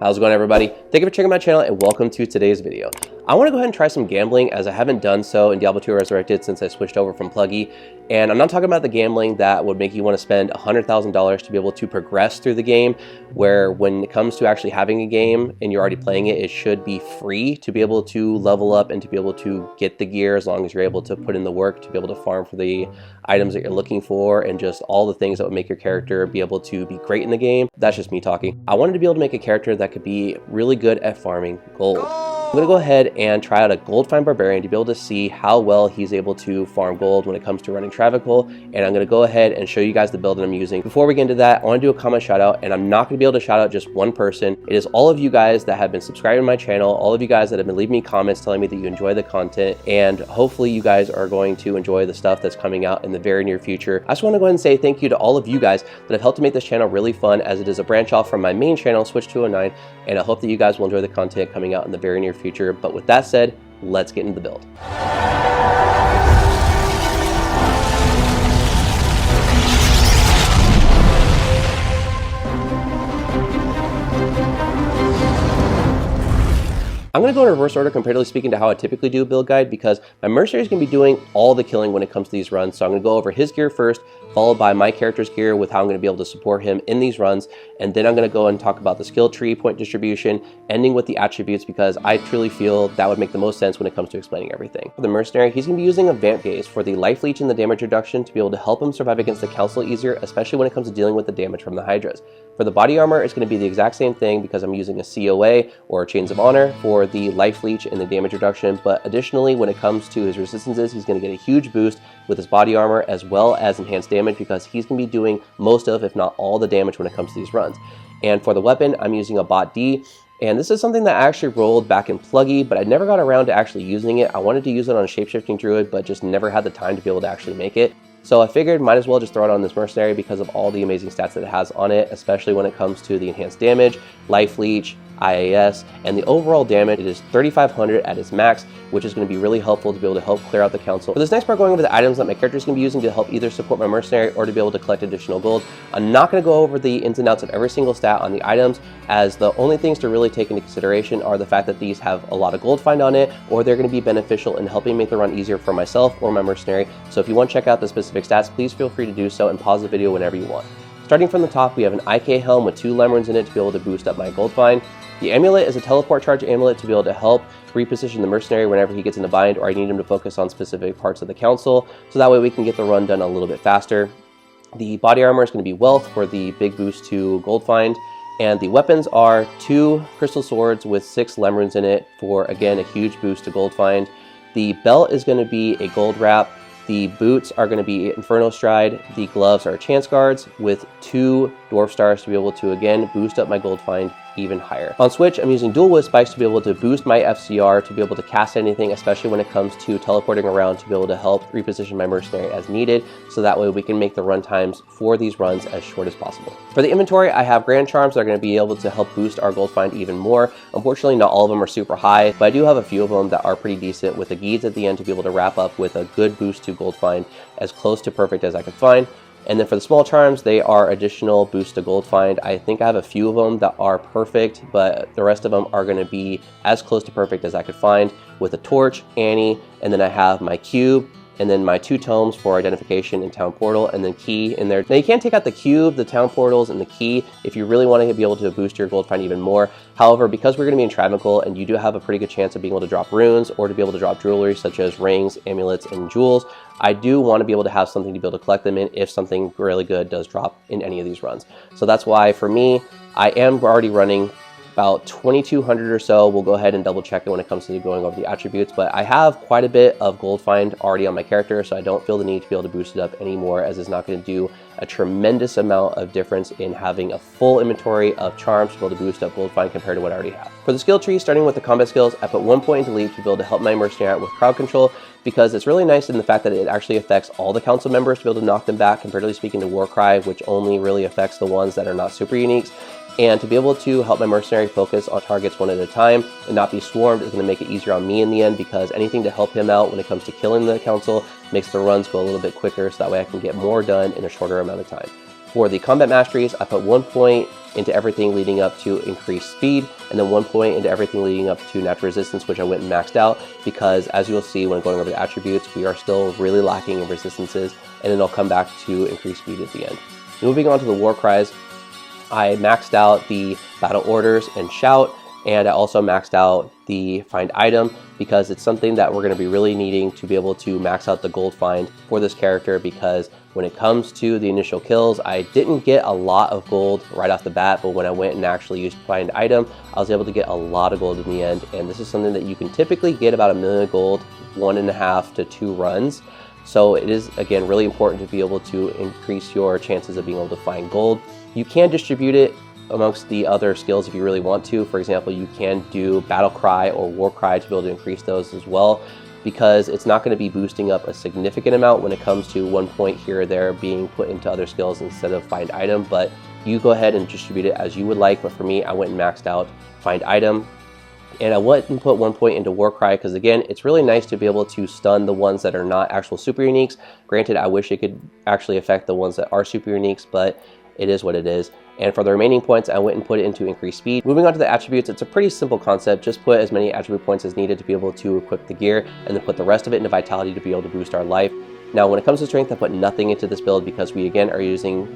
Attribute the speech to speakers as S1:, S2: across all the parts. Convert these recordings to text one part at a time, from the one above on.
S1: How's it going, everybody? Thank you for checking my channel and welcome to today's video. I want to go ahead and try some gambling, as I haven't done so in Diablo 2 Resurrected since I switched over from Pluggy. And I'm not talking about the gambling that would make you want to spend $100,000 to be able to progress through the game, where when it comes to actually having a game and you're already playing it, it should be free to be able to level up and to be able to get the gear, as long as you're able to put in the work to be able to farm for the items that you're looking for and just all the things that would make your character be able to be great in the game. That's just me talking. I wanted to be able to make a character that could be really good at farming gold. I'm going to go ahead and try out a gold find Barbarian to be able to see how well he's able to farm gold when it comes to running Travincal, and I'm going to go ahead and show you guys the build that I'm using. Before we get into that, I want to do a comment shout out, and I'm not going to be able to shout out just one person. It is all of you guys that have been subscribing to my channel, all of you guys that have been leaving me comments telling me that you enjoy the content, and hopefully you guys are going to enjoy the stuff that's coming out in the very near future. I just want to go ahead and say thank you to all of you guys that have helped to make this channel really fun, as it is a branch off from my main channel, Switch 209, and I hope that you guys will enjoy the content coming out in the very near future. But with that said, let's get into the build. I'm going to go in reverse order comparatively speaking to how I typically do a build guide, because my mercenary is going to be doing all the killing when it comes to these runs. So I'm going to go over his gear first, followed by my character's gear with how I'm going to be able to support him in these runs. And then I'm going to go and talk about the skill tree, point distribution, ending with the attributes, because I truly feel that would make the most sense when it comes to explaining everything. For the mercenary, he's going to be using a Vamp Gaze for the life leech and the damage reduction to be able to help him survive against the council easier, especially when it comes to dealing with the damage from the Hydras. For the body armor, it's going to be the exact same thing, because I'm using a COA or Chains of Honor for the life leech and the damage reduction. But additionally, when it comes to his resistances, he's going to get a huge boost with his body armor, as well as enhanced damage, because he's going to be doing most of, if not all, the damage when it comes to these runs. And for the weapon, I'm using a Bot D. And this is something that I actually rolled back in Pluggy, but I never got around to actually using it. I wanted to use it on a shapeshifting druid, but just never had the time to be able to actually make it. So I figured might as well just throw it on this mercenary because of all the amazing stats that it has on it, especially when it comes to the enhanced damage, life leech, IAS, and the overall damage. It is 3,500 at its max, which is going to be really helpful to be able to help clear out the council. For this next part, going over the items that my character is going to be using to help either support my mercenary or to be able to collect additional gold. I'm not going to go over the ins and outs of every single stat on the items, as the only things to really take into consideration are the fact that these have a lot of gold find on it, or they're going to be beneficial in helping make the run easier for myself or my mercenary. So if you want to check out the specific stats, please feel free to do so and pause the video whenever you want. Starting from the top, we have an IK helm with 2 lemons in it to be able to boost up my gold find. The amulet is a teleport charge amulet to be able to help reposition the mercenary whenever he gets in a bind, or I need him to focus on specific parts of the council, so that way we can get the run done a little bit faster. The body armor is going to be wealth for the big boost to gold find, and the weapons are 2 crystal swords with 6 lemons in it for, again, a huge boost to gold find. The belt is going to be a gold wrap. The boots are going to be Inferno Stride. The gloves are chance guards with 2 dwarf stars to be able to, again, boost up my gold find even higher. On Switch, I'm using dual whip spikes to be able to boost my FCR, to be able to cast anything, especially when it comes to teleporting around, to be able to help reposition my mercenary as needed, so that way we can make the run times for these runs as short as possible. For the inventory, I have Grand Charms that are going to be able to help boost our gold find even more. Unfortunately, not all of them are super high, but I do have a few of them that are pretty decent, with the Geeds at the end to be able to wrap up with a good boost to gold find, as close to perfect as I could find. And then for the small charms, they are additional boost to gold find. I think I have a few of them that are perfect, but the rest of them are going to be as close to perfect as I could find, with a torch, Annie, and then I have my cube, and then my 2 tomes for identification and town portal, and then key in there. Now you can take out the cube, the town portals, and the key if you really want to be able to boost your gold find even more. However, because we're going to be in Travincal and you do have a pretty good chance of being able to drop runes or to be able to drop jewelry such as rings, amulets, and jewels, I do want to be able to have something to be able to collect them in if something really good does drop in any of these runs. So that's why for me, I am already running about 2,200 or so. We'll go ahead and double check it when it comes to going over the attributes, but I have quite a bit of gold find already on my character, so I don't feel the need to be able to boost it up anymore, as it's not going to do a tremendous amount of difference in having a full inventory of charms to be able to boost up gold find compared to what I already have. For the skill tree, starting with the combat skills, I put 1 point into leap to be able to help my mercenary out with crowd control, because it's really nice in the fact that it actually affects all the council members to be able to knock them back, comparatively speaking to Warcry, which only really affects the ones that are not super uniques. And to be able to help my mercenary focus on targets one at a time and not be swarmed is going to make it easier on me in the end, because anything to help him out when it comes to killing the council makes the runs go a little bit quicker, so that way I can get more done in a shorter amount of time. For the combat masteries, I put 1 point into everything leading up to increased speed, and then 1 point into everything leading up to natural resistance, which I went and maxed out because, as you'll see when going over the attributes, we are still really lacking in resistances, and then I'll come back to increased speed at the end. Moving on to the war cries, I maxed out the battle orders and shout, and I also maxed out the find item because it's something that we're going to be really needing to be able to max out the gold find for this character, because when it comes to the initial kills, I didn't get a lot of gold right off the bat, but when I went and actually used find item, I was able to get a lot of gold in the end, and this is something that you can typically get about 1 million gold, 1.5 to 2 runs. So it is, again, really important to be able to increase your chances of being able to find gold. You can distribute it amongst the other skills if you really want to. For example, you can do battle cry or war cry to be able to increase those as well, because it's not going to be boosting up a significant amount when it comes to 1 point here or there being put into other skills instead of find item. But you go ahead and distribute it as you would like. But for me, I went and maxed out find item, and I went and put 1 point into war cry because, again, it's really nice to be able to stun the ones that are not actual super uniques. Granted, I wish it could actually affect the ones that are super uniques, but it is what it is. And for the remaining points, I went and put it into increased speed. Moving on to the attributes, it's a pretty simple concept. Just put as many attribute points as needed to be able to equip the gear, and then put the rest of it into vitality to be able to boost our life. Now, when it comes to strength, I put nothing into this build because we, again, are using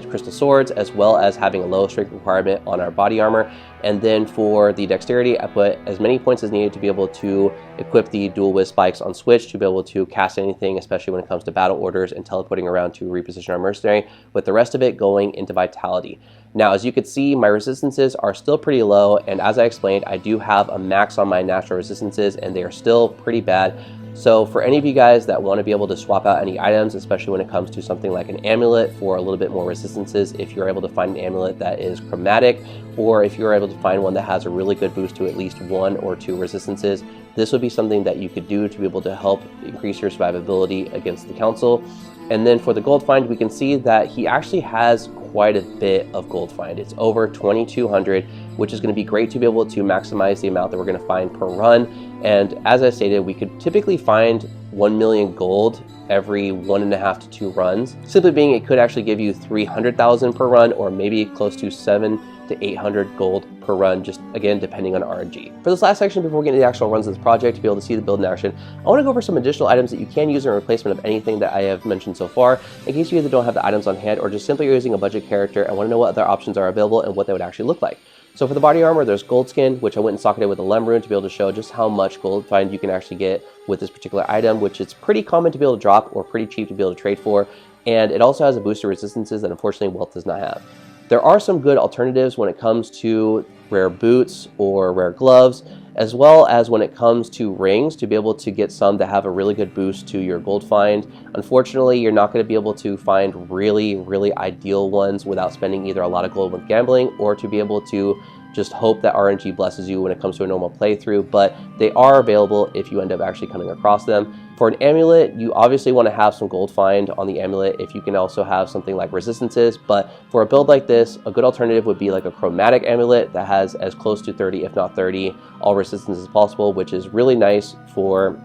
S1: crystal swords, as well as having a low strength requirement on our body armor. And then for the dexterity, I put as many points as needed to be able to equip the dual whiz spikes on switch to be able to cast anything, especially when it comes to battle orders and teleporting around to reposition our mercenary, with the rest of it going into vitality. Now, as you can see, my resistances are still pretty low, and as I explained, I do have a max on my natural resistances, and they are still pretty bad. So for any of you guys that want to be able to swap out any items, especially when it comes to something like an amulet for a little bit more resistances, if you're able to find an amulet that is chromatic, or if you're able to find one that has a really good boost to at least 1 or 2 resistances, this would be something that you could do to be able to help increase your survivability against the council. And then for the gold find, we can see that he actually has quite a bit of gold find. It's over 2,200, which is going to be great to be able to maximize the amount that we're going to find per run. And as I stated, we could typically find 1 million gold every 1.5 to 2 runs. Simply being, it could actually give you 300,000 per run, or maybe close to 700 to 800 gold per run, just again depending on RNG. For this last section, before we get into the actual runs of this project, to be able to see the build in action, I want to go over some additional items that you can use in replacement of anything that I have mentioned so far, in case you either don't have the items on hand or just simply are using a budget character and want to know what other options are available and what they would actually look like. So for the body armor, there's gold skin, which I went and socketed with a lem rune to be able to show just how much gold find you can actually get with this particular item, which it's pretty common to be able to drop or pretty cheap to be able to trade for. And it also has a boost of resistances that unfortunately wealth does not have. There are some good alternatives when it comes to rare boots or rare gloves, as well as when it comes to rings, to be able to get some that have a really good boost to your gold find. Unfortunately, you're not going to be able to find really ideal ones without spending either a lot of gold with gambling, or to be able to just hope that RNG blesses you when it comes to a normal playthrough, but they are available if you end up actually coming across them. For an amulet, you obviously want to have some gold find on the amulet if you can also have something like resistances, but for a build like this, a good alternative would be like a chromatic amulet that has as close to 30, if not 30, all resistances as possible, which is really nice for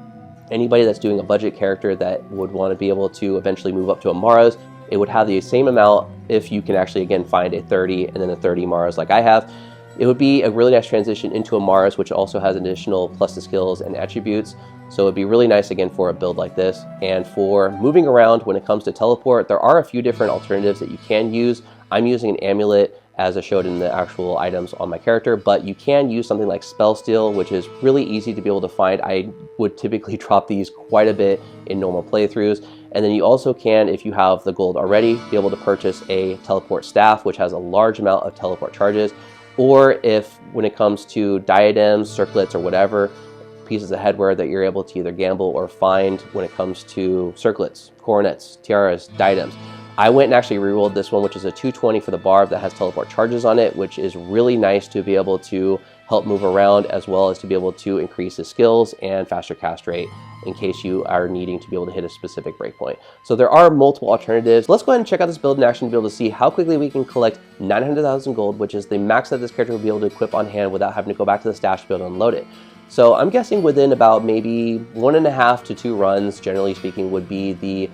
S1: anybody that's doing a budget character that would want to be able to eventually move up to a Mara's. It would have the same amount if you can actually, again, find a 30 and then a 30 Mara's like I have. It would be a really nice transition into a Mars, which also has additional plus to skills and attributes. So it'd be really nice, again, for a build like this. And for moving around when it comes to teleport, there are a few different alternatives that you can use. I'm using an amulet, as I showed in the actual items on my character, but you can use something like Spell Steal, which is really easy to be able to find. I would typically drop these quite a bit in normal playthroughs. And then you also can, if you have the gold already, be able to purchase a teleport staff, which has a large amount of teleport charges. Or if, when it comes to diadems, circlets, or whatever pieces of headwear that you're able to either gamble or find when it comes to circlets, coronets, tiaras, diadems. I went and actually rerolled this one, which is a 220 for the Barb that has teleport charges on it, which is really nice to be able to help move around, as well as to be able to increase his skills and faster cast rate in case you are needing to be able to hit a specific breakpoint. So there are multiple alternatives. Let's go ahead and check out this build in action to be able to see how quickly we can collect 900,000 gold, which is the max that this character will be able to equip on hand without having to go back to the stash to be able to unload it. So I'm guessing within about maybe 1.5 to 2 runs, generally speaking, would be the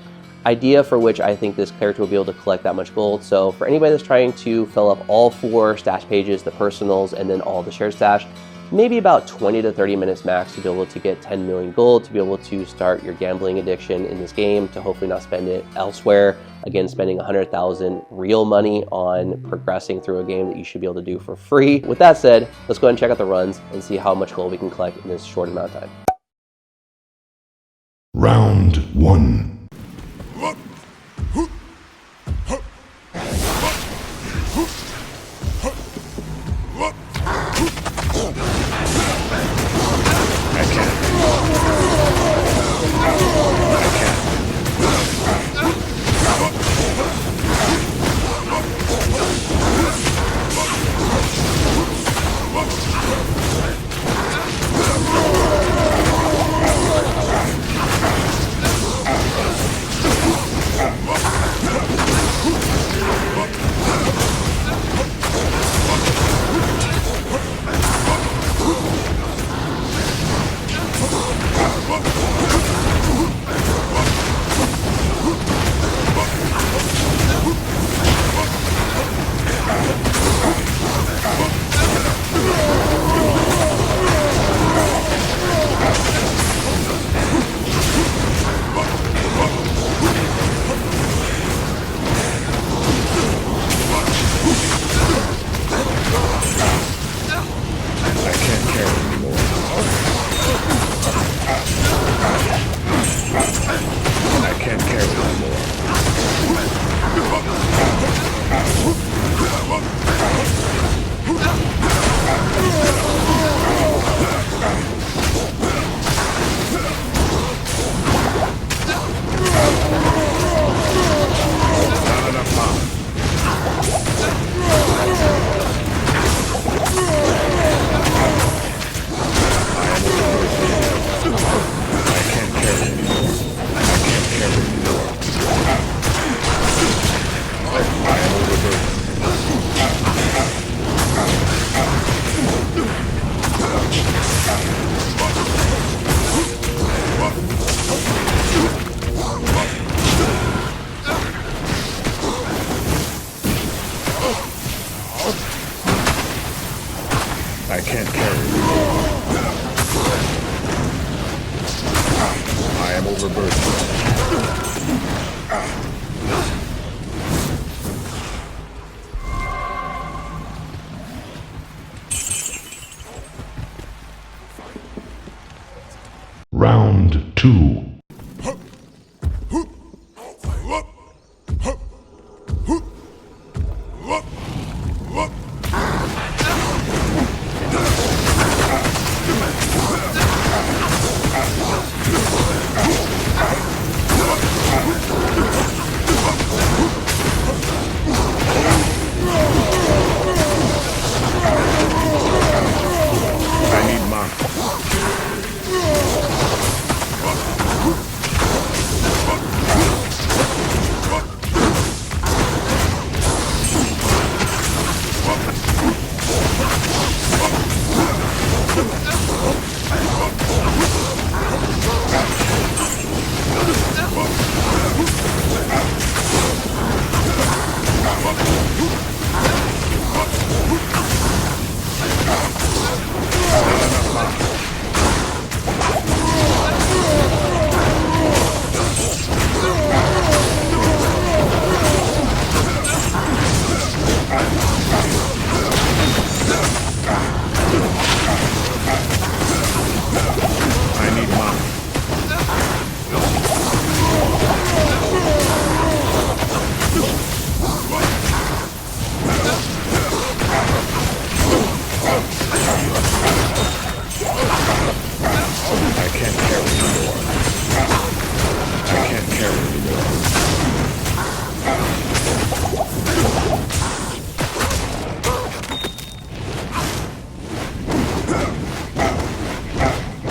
S1: idea for which I think this character will be able to collect that much gold. So for anybody that's trying to fill up all 4 stash pages, the personals, and then all the shared stash, maybe about 20 to 30 minutes max to be able to get 10 million gold, to be able to start your gambling addiction in this game, to hopefully not spend it elsewhere. Again, spending 100,000 real money on progressing through a game that you should be able to do for free. With that said, let's go ahead and check out the runs and see how much gold we can collect in this short amount of time.
S2: Round 1.
S3: I can't carry anymore. I am overburdened.
S2: Round 2.
S3: I need mana.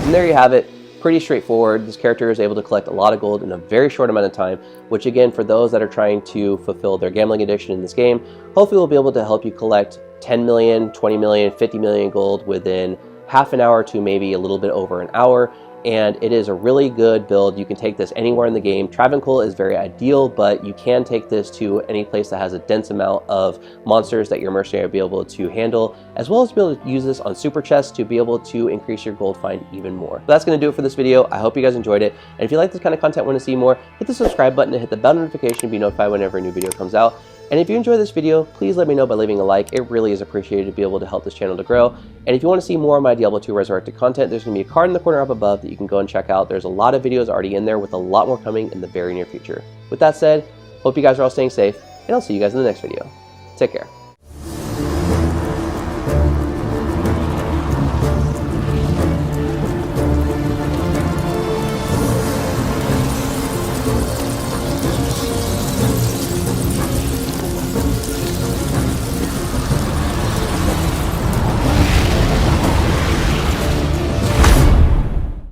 S1: And there you have it. Pretty straightforward. This character is able to collect a lot of gold in a very short amount of time, which again, for those that are trying to fulfill their gambling addiction in this game, hopefully will be able to help you collect 10 million, 20 million, 50 million gold within half an hour to maybe a little bit over an hour. and it is a really good build. You can take this anywhere in the game. Travincal is very ideal, but you can take this to any place that has a dense amount of monsters that your mercenary will be able to handle, as well as be able to use this on super chests to be able to increase your gold find even more. But that's going to do it for this video. I hope you guys enjoyed it, and if you like this kind of content, want to see more, hit the subscribe button and hit the bell notification to be notified whenever a new video comes out. And if you enjoyed this video, please let me know by leaving a like. It really is appreciated to be able to help this channel to grow. And if you want to see more of my Diablo 2 Resurrected content, there's going to be a card in the corner up above that you can go and check out. There's a lot of videos already in there with a lot more coming in the very near future. With that said, hope you guys are all staying safe, and I'll see you guys in the next video. Take care.